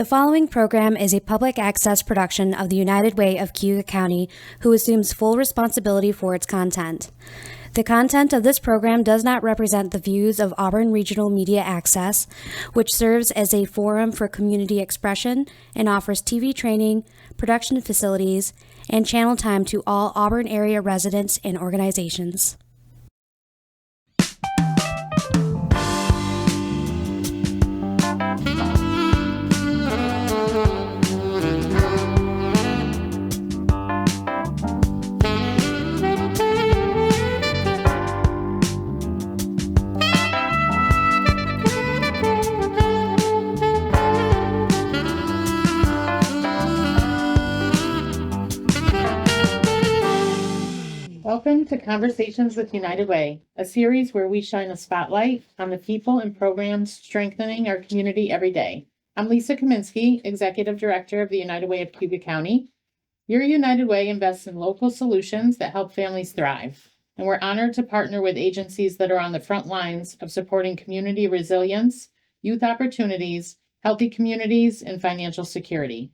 The following program is a public access production of the United Way of Cayuga County, who assumes full responsibility for its content. The content of this program does not represent the views of Auburn Regional Media Access, which serves as a forum for community expression and offers TV training, production facilities, and channel time to all Auburn area residents and organizations. Welcome to Conversations with United Way, a series where we shine a spotlight on the people and programs strengthening our community every day. I'm Lisa Kaminski, Executive Director of the United Way of Cayuga County. Your United Way invests in local solutions that help families thrive, and we're honored to partner with agencies that are on the front lines of supporting community resilience, youth opportunities, healthy communities, and financial security.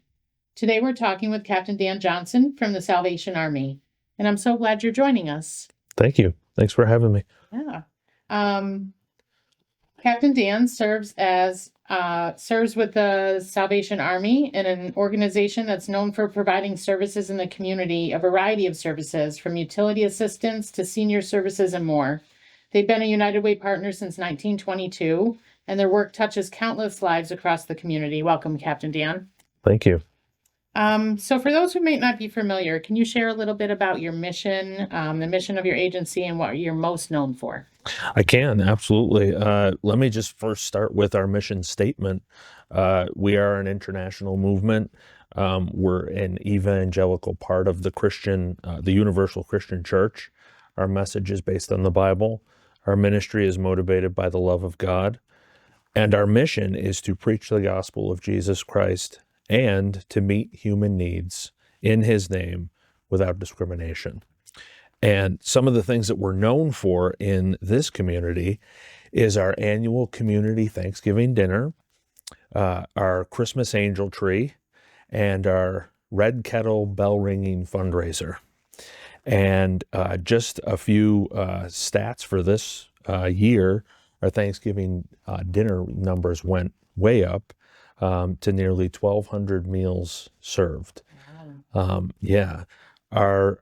Today we're talking with Captain Dan Johnson from the Salvation Army. And I'm so glad you're joining us. Thank you. Thanks for having me. Yeah. Captain Dan serves with the Salvation Army in an organization that's known for providing services in the community, a variety of services from utility assistance to senior services and more. They've been a United Way partner since 1922, and their work touches countless lives across the community. Welcome, Captain Dan. Thank you. So for those who may not be familiar, can you share a little bit about your mission, the mission of your agency, and what you're most known for? I can, absolutely. Let me just first start with our mission statement. We are an international movement. We're an evangelical part of the Universal Christian Church. Our message is based on the Bible. Our ministry is motivated by the love of God. And our mission is to preach the gospel of Jesus Christ and to meet human needs in his name without discrimination. And some of the things that we're known for in this community is our annual community Thanksgiving dinner, our Christmas angel tree, and our red kettle bell ringing fundraiser. And just a few stats for this year, our Thanksgiving dinner numbers went way up. To nearly 1,200 meals served. Wow. Our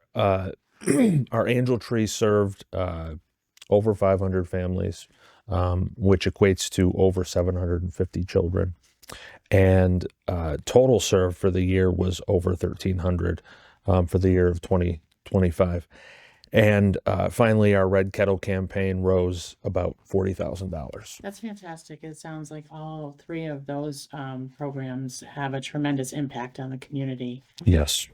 angel tree served over 500 families, which equates to over 750 children. And total served for the year was over 1,300 for the year of 2025. And finally, our Red Kettle campaign rose about $40,000. That's fantastic. It sounds like all three of those programs have a tremendous impact on the community. Yes.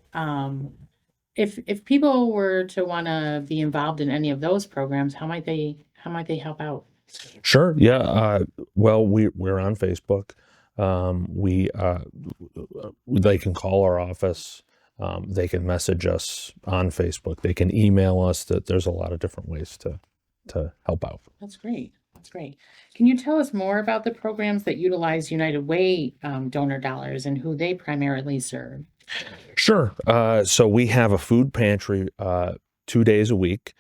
If people were to want to be involved in any of those programs, how might they help out? Sure. Yeah. Well, we're on Facebook. They can call our office. They can message us on Facebook. They can email us. There's a lot of different ways to help out. That's great. That's great. Can you tell us more about the programs that utilize United Way donor dollars and who they primarily serve? Sure. So we have a food pantry 2 days a week,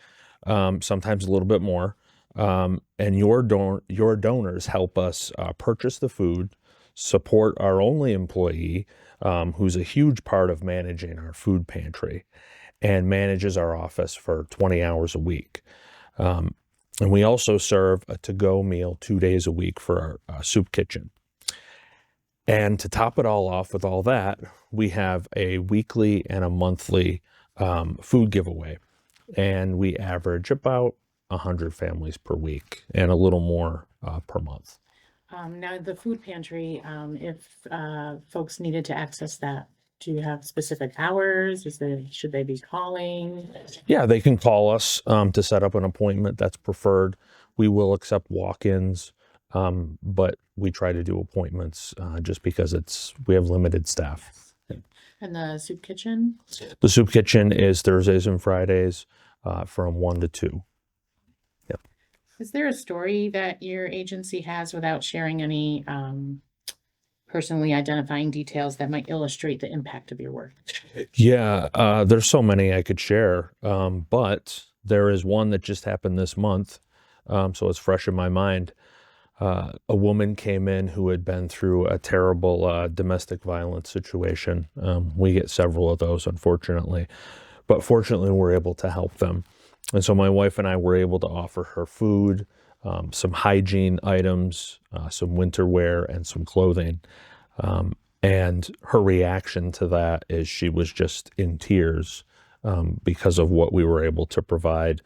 sometimes a little bit more. And your donors help us purchase the food, support our only employee, who's a huge part of managing our food pantry and manages our office for 20 hours a week. And we also serve a to-go meal 2 days a week for our soup kitchen. And to top it all off with all that, we have a weekly and a monthly food giveaway. And we average about 100 families per week and a little more per month. Now, the food pantry, if folks needed to access that, do you have specific hours? Should they be calling? Yeah, they can call us to set up an appointment. That's preferred. We will accept walk-ins, but we try to do appointments just because we have limited staff. And the soup kitchen? The soup kitchen is Thursdays and Fridays from 1 to 2. Is there a story that your agency has, without sharing any personally identifying details that might illustrate the impact of your work? Yeah, there's so many I could share, but there is one that just happened this month, so it's fresh in my mind. A woman came in who had been through a terrible domestic violence situation. We get several of those, unfortunately, but fortunately we're able to help them. And so my wife and I were able to offer her food, some hygiene items, some winter wear, and some clothing. And her reaction to that is she was just in tears because of what we were able to provide.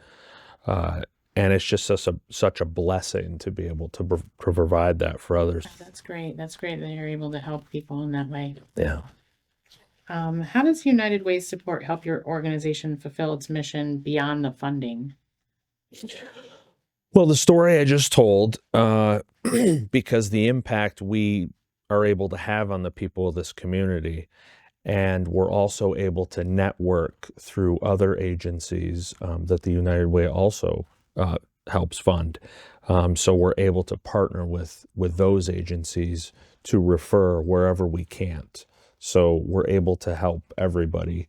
And it's just such a blessing to be able to provide that for others. That's great. That's great that you're able to help people in that way. Yeah. How does United Way's support help your organization fulfill its mission beyond the funding? Well, the story I just told, because the impact we are able to have on the people of this community, and we're also able to network through other agencies that the United Way also helps fund. So we're able to partner with those agencies to refer wherever we can't. So we're able to help everybody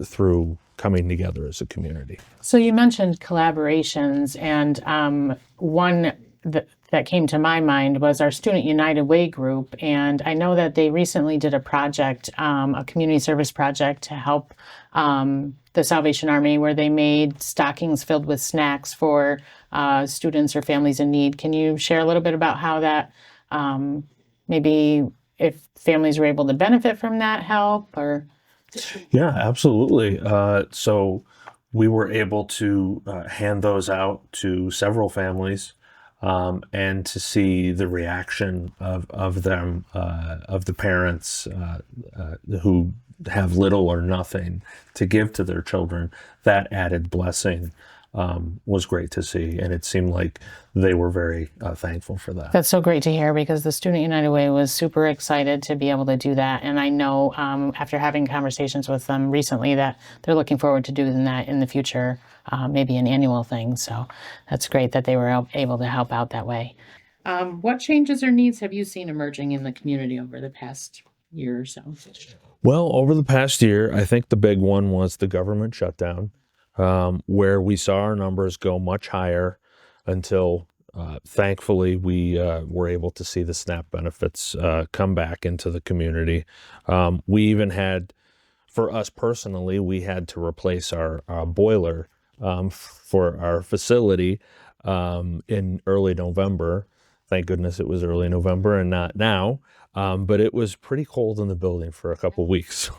through coming together as a community. So you mentioned collaborations, and one that came to my mind was our Student United Way group. And I know that they recently did a project, a community service project to help the Salvation Army, where they made stockings filled with snacks for students or families in need. Can you share a little bit about how that, maybe if families were able to benefit from that help? Or Yeah, absolutely. So we were able to hand those out to several families, and to see the reaction of them, of the parents who have little or nothing to give to their children. That added blessing was great to see, and it seemed like they were very thankful for that. That's so great to hear, because the Student United Way was super excited to be able to do that. And I know after having conversations with them recently that they're looking forward to doing that in the future, maybe an annual thing. So that's great that they were able to help out that way. What changes or needs have you seen emerging in the community over the past year or so? Well, over the past year, I think the big one was the government shutdown, where we saw our numbers go much higher until thankfully we were able to see the SNAP benefits come back into the community. We even had, for us personally, we had to replace our boiler for our facility in early November. Thank goodness it was early November and not now, but it was pretty cold in the building for a couple weeks.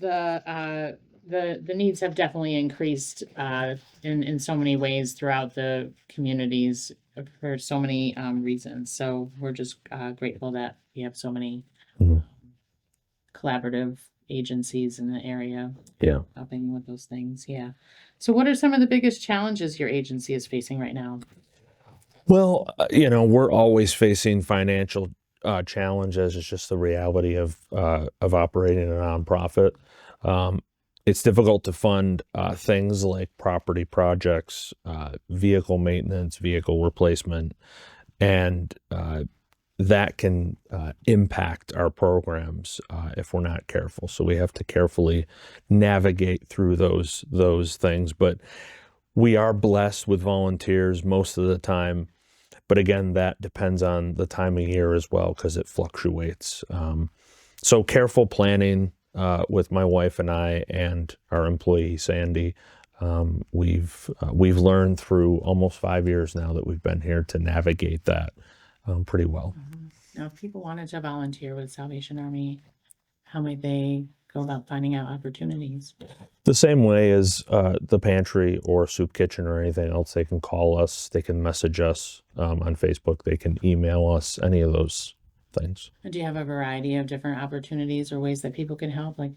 The needs have definitely increased in so many ways throughout the communities for so many reasons. So we're just grateful that we have so many collaborative agencies in the area helping with those things. Yeah. So what are some of the biggest challenges your agency is facing right now? Well, we're always facing financial challenges. It's just the reality of operating a nonprofit. It's difficult to fund things like property projects, vehicle maintenance, vehicle replacement, and that can impact our programs if we're not careful. So we have to carefully navigate through those things. But we are blessed with volunteers most of the time. But again, that depends on the time of year as well, because it fluctuates. So careful planning with my wife and I and our employee Sandy. We've learned through almost 5 years now that we've been here to navigate that pretty well. Now, if people wanted to volunteer with Salvation Army, how might they go about finding out opportunities? The same way as the pantry or soup kitchen or anything else. They can call us, they can message us on Facebook, they can email us, any of those things. And do you have a variety of different opportunities or ways that people can help, like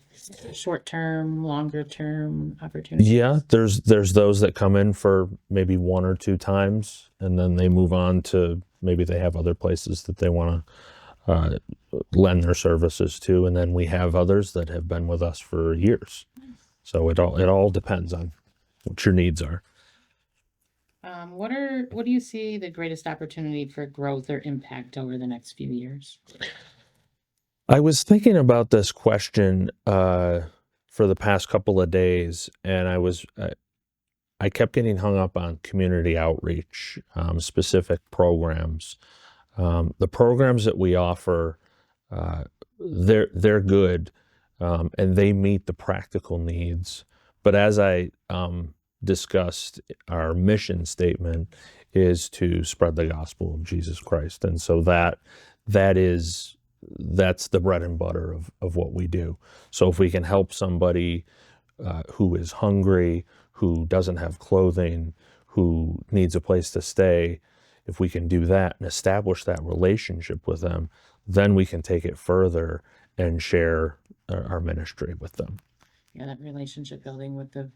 short-term, longer-term opportunities? Yeah, there's those that come in for maybe 1 or 2 times, and then they move on to maybe they have other places that they want to lend their services to, and then we have others that have been with us for years. So it all depends on what your needs are. What do you see the greatest opportunity for growth or impact over the next few years? I was thinking about this question for the past couple of days, and I kept getting hung up on community outreach, specific programs. The programs that we offer, they're good, and they meet the practical needs. But as I discussed, our mission statement is to spread the gospel of Jesus Christ, and so that's the bread and butter of what we do. So if we can help somebody who is hungry, who doesn't have clothing, who needs a place to stay, if we can do that and establish that relationship with them, then we can take it further and share our ministry with them. Yeah, that relationship building with the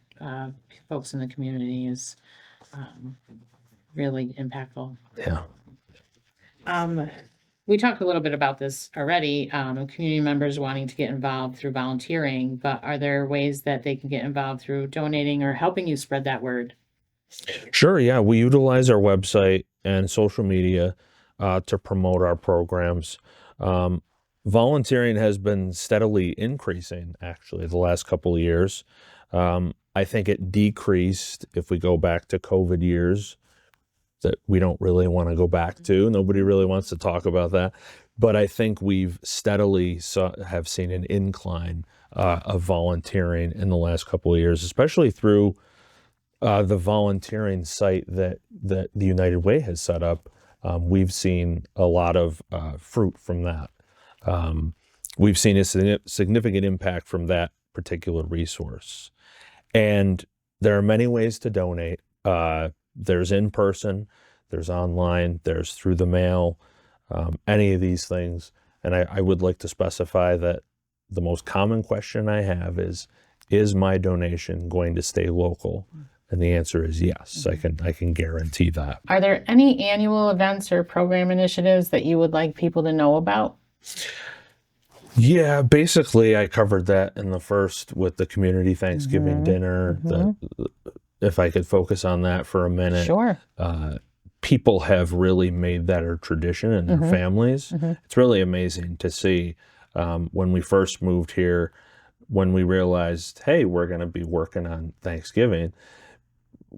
folks in the community is really impactful. Yeah. We talked a little bit about this already, community members wanting to get involved through volunteering, but are there ways that they can get involved through donating or helping you spread that word? Sure, yeah. We utilize our website and social media to promote our programs. Volunteering has been steadily increasing, actually, the last couple of years. I think it decreased if we go back to COVID years that we don't really want to go back to. Nobody really wants to talk about that. But I think we've steadily have seen an incline of volunteering in the last couple of years, especially through the volunteering site that the United Way has set up. We've seen a lot of fruit from that. We've seen a significant impact from that particular resource. And there are many ways to donate. There's in person, there's online, there's through the mail, any of these things. And I would like to specify that the most common question I have is my donation going to stay local? And the answer is yes. I can guarantee that. Are there any annual events or program initiatives that you would like people to know about? Yeah, basically I covered that in the first with the community Thanksgiving dinner. If I could focus on that for a minute. Sure. People have really made that a tradition in their families. It's really amazing to see. When we first moved here, when we realized, hey, we're going to be working on Thanksgiving,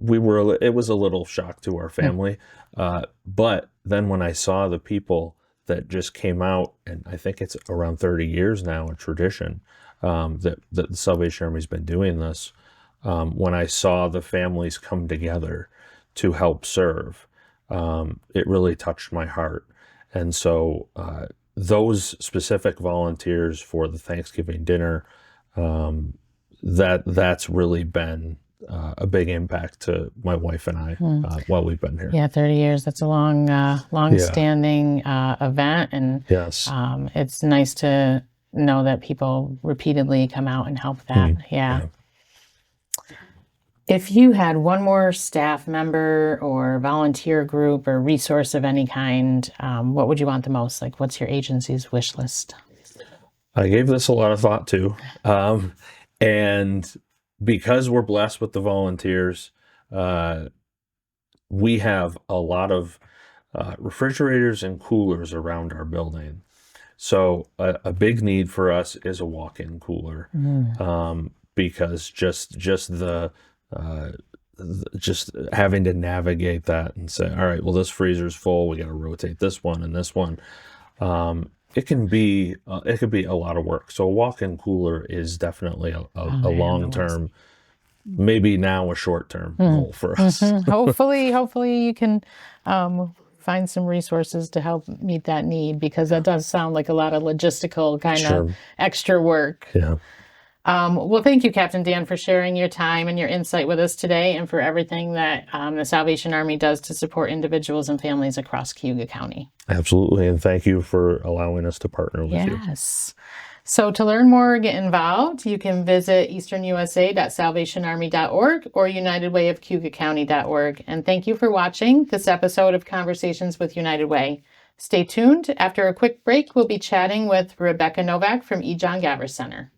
it was a little shock to our family. But then when I saw the people that just came out, and I think it's around 30 years now, a tradition, that the Salvation Army's been doing this. When I saw the families come together to help serve, it really touched my heart. And so those specific volunteers for the Thanksgiving dinner, that's really been a big impact to my wife and I while we've been here. Yeah, 30 years. That's a long-standing event. And yes, it's nice to know that people repeatedly come out and help that. Yeah. If you had one more staff member or volunteer group or resource of any kind, what would you want the most? Like, what's your agency's wish list? I gave this a lot of thought too. And because we're blessed with the volunteers, we have a lot of refrigerators and coolers around our building. So a big need for us is a walk-in cooler, because just having to navigate that and say, all right, well, this freezer's full, we got to rotate this one and this one. It could be a lot of work. So a walk-in cooler is definitely a long-term, maybe now a short-term goal for us. Hopefully you can find some resources to help meet that need, because that does sound like a lot of logistical kind of extra work. Yeah. Well, thank you, Captain Dan, for sharing your time and your insight with us today, and for everything that the Salvation Army does to support individuals and families across Cayuga County. Absolutely, and thank you for allowing us to partner with you. Yes. So to learn more or get involved, you can visit easternusa.salvationarmy.org or unitedwayofcayugacounty.org. And thank you for watching this episode of Conversations with United Way. Stay tuned. After a quick break, we'll be chatting with Rebecca Novak from E. John Gavras Center.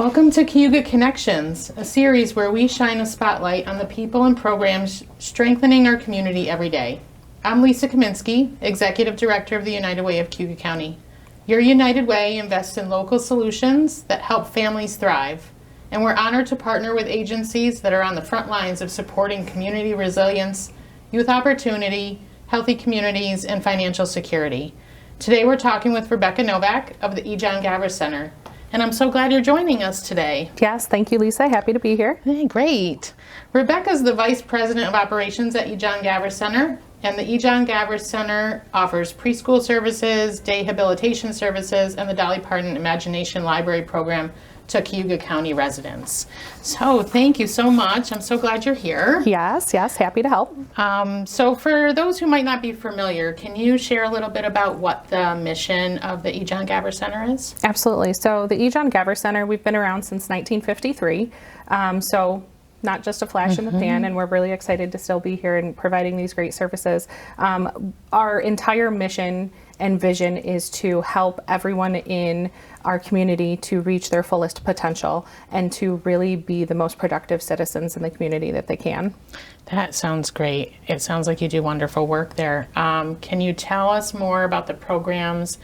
Welcome to Cayuga Connections, a series where we shine a spotlight on the people and programs strengthening our community every day. I'm Lisa Kaminski, Executive Director of the United Way of Cayuga County. Your United Way invests in local solutions that help families thrive, and we're honored to partner with agencies that are on the front lines of supporting community resilience, youth opportunity, healthy communities, and financial security. Today we're talking with Rebecca Novak of the E. Gavras Center. And I'm so glad you're joining us today. Yes, thank you, Lisa. Happy to be here. Hey, great. Rebecca's the Vice President of Operations at E. Gavras Center, and the E. Gavras Center offers preschool services, day habilitation services, and the Dolly Parton Imagination Library Program to Cayuga County residents. So thank you so much. I'm so glad you're here. Yes, happy to help. So for those who might not be familiar, can you share a little bit about what the mission of the E. Gavras Center is? Absolutely. So the E. Gavras Center, we've been around since 1953. So not just a flash in the pan, and we're really excited to still be here and providing these great services. Our entire mission and vision is to help everyone in our community to reach their fullest potential and to really be the most productive citizens in the community that they can. That sounds great. It sounds like you do wonderful work there. Can you tell us more about the programs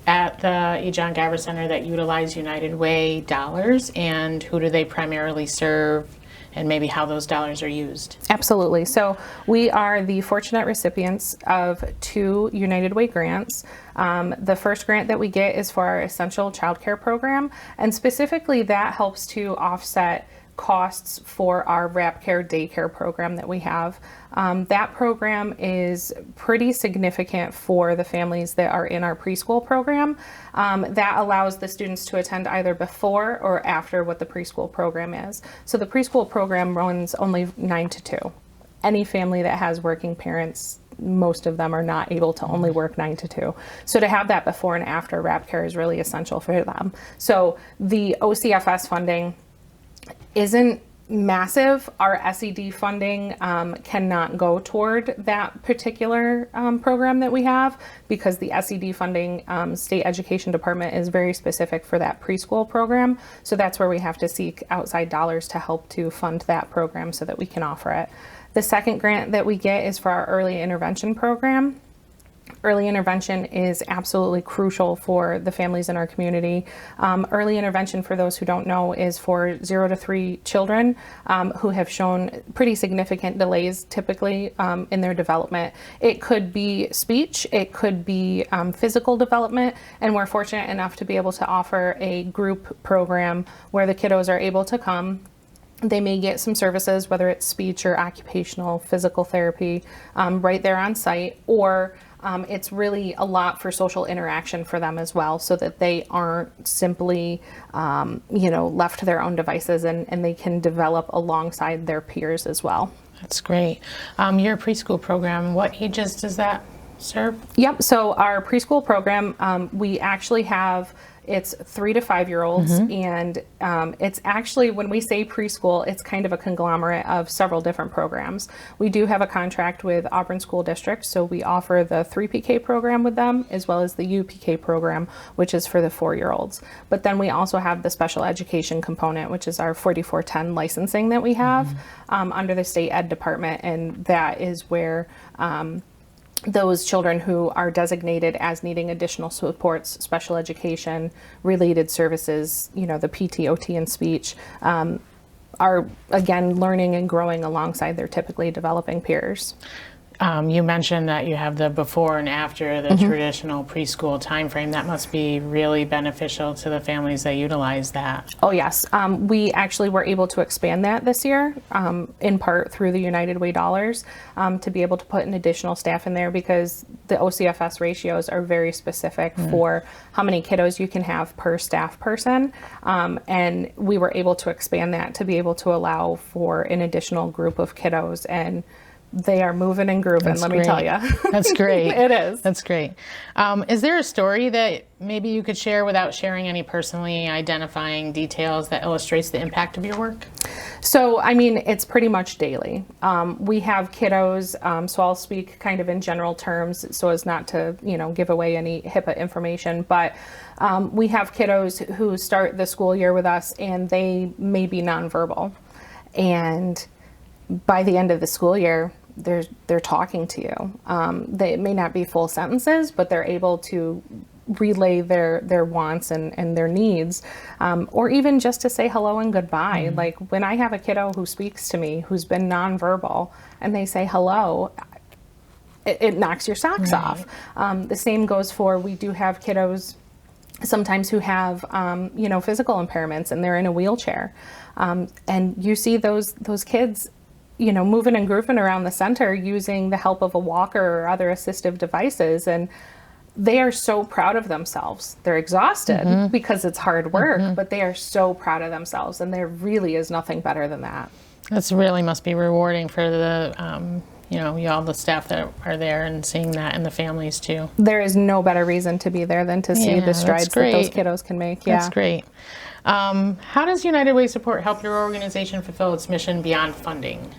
at the E. Gavras Center that utilize United Way dollars, and who do they primarily serve, and maybe how those dollars are used? Absolutely. So we are the fortunate recipients of 2 United Way grants. The first grant that we get is for our essential childcare program, and specifically that helps to offset costs for our wrap care daycare program that we have. That program is pretty significant for the families that are in our preschool program. That allows the students to attend either before or after what the preschool program is. So the preschool program runs only 9 to 2. Any family that has working parents, most of them are not able to only work 9 to 2. So to have that before and after wrap care is really essential for them. So the OCFS funding isn't massive. Our SED funding cannot go toward that particular program that we have, because the SED funding state education department is very specific for that preschool program. So that's where we have to seek outside dollars to help to fund that program so that we can offer it. The second grant that we get is for our early intervention program. Early intervention is absolutely crucial for the families in our community. Early intervention, for those who don't know, is for 0 to 3 children who have shown pretty significant delays typically in their development. It could be speech, it could be physical development, and we're fortunate enough to be able to offer a group program where the kiddos are able to come. They may get some services, whether it's speech or occupational physical therapy, right there on site, or it's really a lot for social interaction for them as well, so that they aren't simply, left to their own devices, and they can develop alongside their peers as well. That's great. Your preschool program, what ages does that serve? Yep. So our preschool program, we actually have, it's 3 to 5 year olds, and it's actually, when we say preschool, it's kind of a conglomerate of several different programs. We do have a contract with Auburn School District, so we offer the 3PK program with them, as well as the UPK program, which is for the 4-year-olds. But then we also have the special education component, which is our 4410 licensing that we have under the state ed department, and that is where those children who are designated as needing additional supports, special education related services, the PT, OT, and speech, are again learning and growing alongside their typically developing peers. You mentioned that you have the before and after the traditional preschool timeframe. That must be really beneficial to the families that utilize that. Oh yes, we actually were able to expand that this year, in part through the United Way dollars, to be able to put an additional staff in there, because the OCFS ratios are very specific for how many kiddos you can have per staff person, and we were able to expand that to be able to allow for an additional group of kiddos and they are moving and grooving, let me tell you. That's great. It is. That's great. Is there a story that maybe you could share without sharing any personally identifying details that illustrates the impact of your work? So, I mean, it's pretty much daily. We have kiddos, so I'll speak kind of in general terms so as not to, give away any HIPAA information, but we have kiddos who start the school year with us and they may be nonverbal. And by the end of the school year, they're talking to you. They may not be full sentences, but they're able to relay their wants and their needs, or even just to say hello and goodbye. Like when I have a kiddo who speaks to me who's been nonverbal and they say hello, it knocks your socks off. The same goes for, we do have kiddos sometimes who have physical impairments and they're in a wheelchair, and you see those kids moving and grooving around the center using the help of a walker or other assistive devices, and they are so proud of themselves. They're exhausted because it's hard work, but they are so proud of themselves, and there really is nothing better than that. That's really must be rewarding for the all the staff that are there, and seeing that, and the families too. There is no better reason to be there than to see the strides that those kiddos can make. Yeah, that's great. How does United Way support help your organization fulfill its mission beyond funding?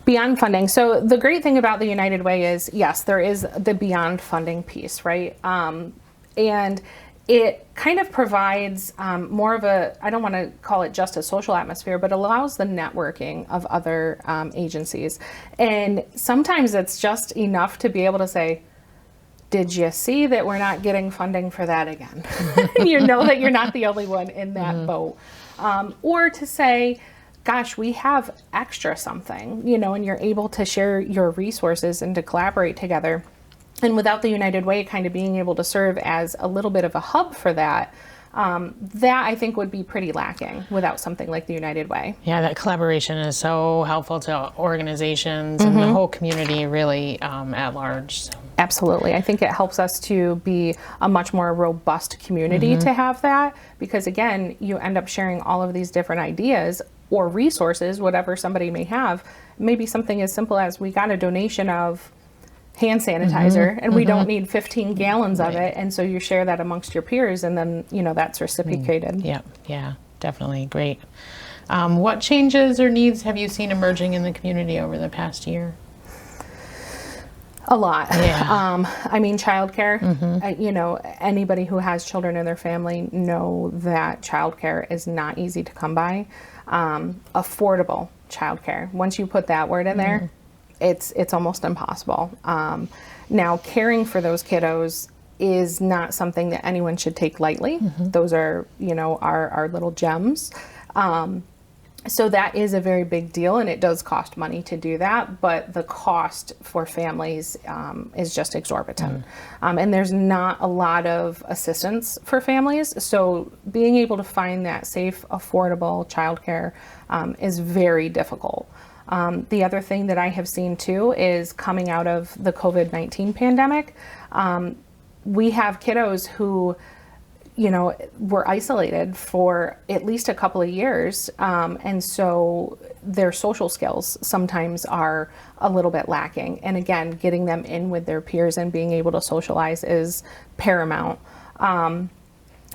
Beyond funding. So the great thing about the United Way is, yes, there is the beyond funding piece, right? And it kind of provides more of a, I don't want to call it just a social atmosphere, but allows the networking of other agencies. And sometimes it's just enough to be able to say, did you see that we're not getting funding for that again? You know that you're not the only one in that boat. Or to say, gosh, we have extra something, and you're able to share your resources and to collaborate together. And without the United Way kind of being able to serve as a little bit of a hub for that, that I think would be pretty lacking without something like the United Way. Yeah, that collaboration is so helpful to organizations and the whole community really at large. So. Absolutely. I think it helps us to be a much more robust community to have that, because again, you end up sharing all of these different ideas or resources, whatever somebody may have. Maybe something as simple as, we got a donation of hand sanitizer and we don't need 15 gallons of it, and so you share that amongst your peers, and then that's reciprocated. Yeah, definitely. Great. What changes or needs have you seen emerging in the community over the past year? A lot. Yeah. I mean, childcare, anybody who has children in their family know that childcare is not easy to come by. Affordable childcare. Once you put that word in there, it's almost impossible. Now, caring for those kiddos is not something that anyone should take lightly. Those are, our little gems. So that is a very big deal, and it does cost money to do that, but the cost for families is just exorbitant. And there's not a lot of assistance for families, so being able to find that safe, affordable childcare is very difficult. The other thing that I have seen too is, coming out of the COVID-19 pandemic, we have kiddos who were isolated for at least a couple of years. And so their social skills sometimes are a little bit lacking. And again, getting them in with their peers and being able to socialize is paramount.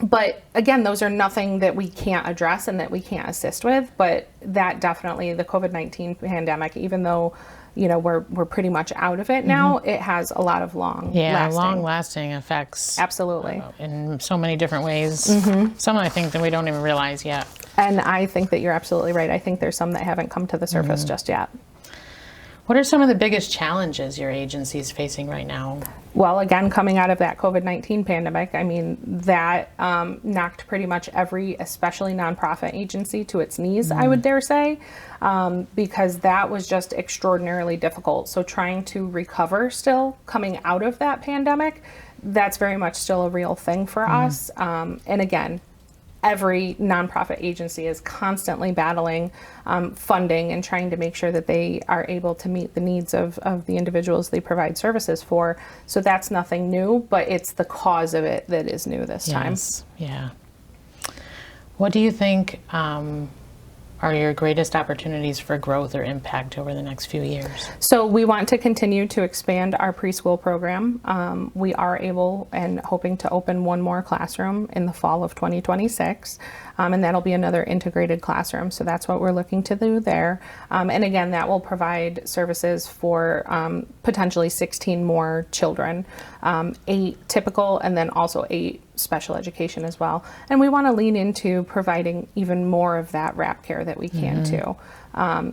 But again, those are nothing that we can't address and that we can't assist with. But that definitely, the COVID-19 pandemic, even though we're pretty much out of it now, it has a lot of long-lasting effects. Absolutely. In so many different ways. Some I think that we don't even realize yet. And I think that you're absolutely right. I think there's some that haven't come to the surface just yet. What are some of the biggest challenges your agency is facing right now? Well, again, coming out of that COVID-19 pandemic, I mean, that knocked pretty much every, especially nonprofit agency, to its knees, I would dare say, because that was just extraordinarily difficult. So trying to recover still coming out of that pandemic, that's very much still a real thing for us. And again, every nonprofit agency is constantly battling funding and trying to make sure that they are able to meet the needs of the individuals they provide services for. So that's nothing new, but it's the cause of it that is new this time. Yeah. What do you think are your greatest opportunities for growth or impact over the next few years? So we want to continue to expand our preschool program. We are able and hoping to open one more classroom in the fall of 2026, and that'll be another integrated classroom. So that's what we're looking to do there. And again, that will provide services for potentially 16 more children, 8 typical, and then also 8 special education as well. And we want to lean into providing even more of that wrap care that we can too.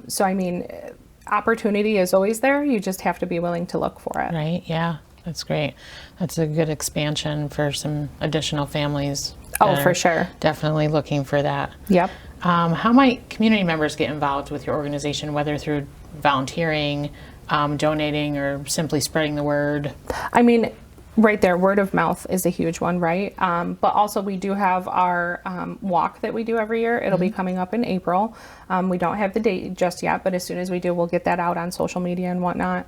So I mean, opportunity is always there. You just have to be willing to look for it. Right, yeah, that's great. That's a good expansion for some additional families. Oh, for sure. Definitely looking for that. Yep. How might community members get involved with your organization, whether through volunteering, donating, or simply spreading the word? I mean, right there, word of mouth is a huge one, right? But also we do have our walk that we do every year. It'll be coming up in April. We don't have the date just yet, but as soon as we do, we'll get that out on social media and whatnot.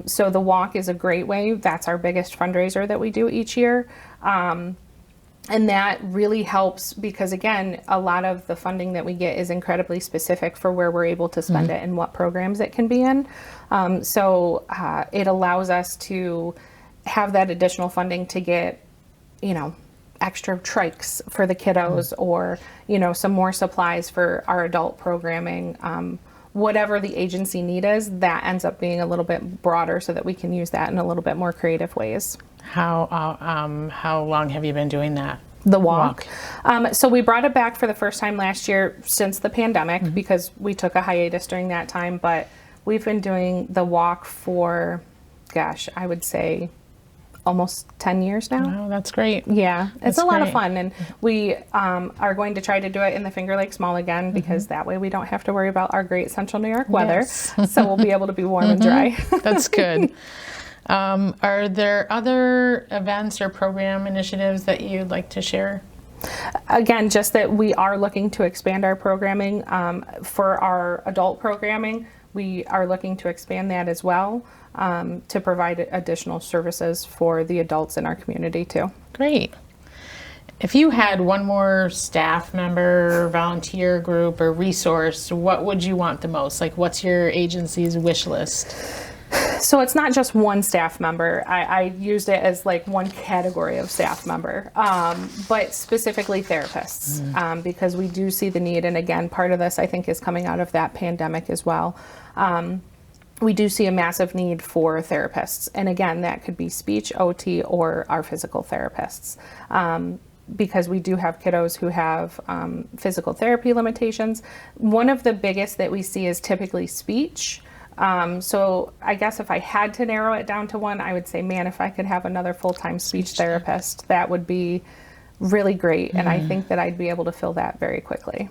So the walk is a great way. That's our biggest fundraiser that we do each year. And that really helps because, again, a lot of the funding that we get is incredibly specific for where we're able to spend it and what programs it can be in. So it allows us to have that additional funding to get, you know, extra trikes for the kiddos or, you know, some more supplies for our adult programming. Whatever the agency need is, that ends up being a little bit broader so that we can use that in a little bit more creative ways. How long have you been doing that? The walk. So we brought it back for the first time last year since the pandemic because we took a hiatus during that time, but we've been doing the walk for, gosh, I would say almost 10 years now. Oh, that's great. Yeah, it's a lot of great. fun. And we are going to try to do it in the Finger Lakes Mall again because that way we don't have to worry about our great central New York weather. Yes. So we'll be able to be warm and dry. That's good. Are there other events or program initiatives that you'd like to share? Again, just that we are looking to expand our programming. For our adult programming, we are looking to expand that as well to provide additional services for the adults in our community too. Great. If you had one more staff member, volunteer group, or resource, what would you want the most? Like, what's your agency's wish list? So it's not just one staff member. I used it as like one category of staff member, but specifically therapists, because we do see the need. And again, part of this I think is coming out of that pandemic as well. We do see a massive need for therapists. And again, that could be speech, OT, or our physical therapists. Because we do have kiddos who have physical therapy limitations. One of the biggest that we see is typically speech. So I guess if I had to narrow it down to one, I would say, man, if I could have another full-time speech therapist, that would be really great. And I think that I'd be able to fill that very quickly.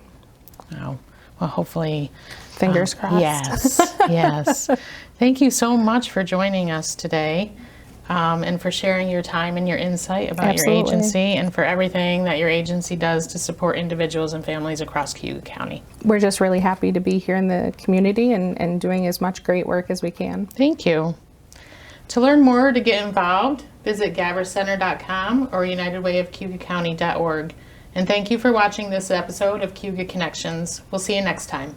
Oh, well, hopefully. Fingers crossed. Yes, yes. Thank you so much for joining us today. And for sharing your time and your insight about your agency and for everything that your agency does to support individuals and families across Cayuga County. We're just really happy to be here in the community and doing as much great work as we can. Thank you. To learn more or to get involved, visit gavrascenter.com or unitedwayofcayugacounty.org. And thank you for watching this episode of Cayuga Connections. We'll see you next time.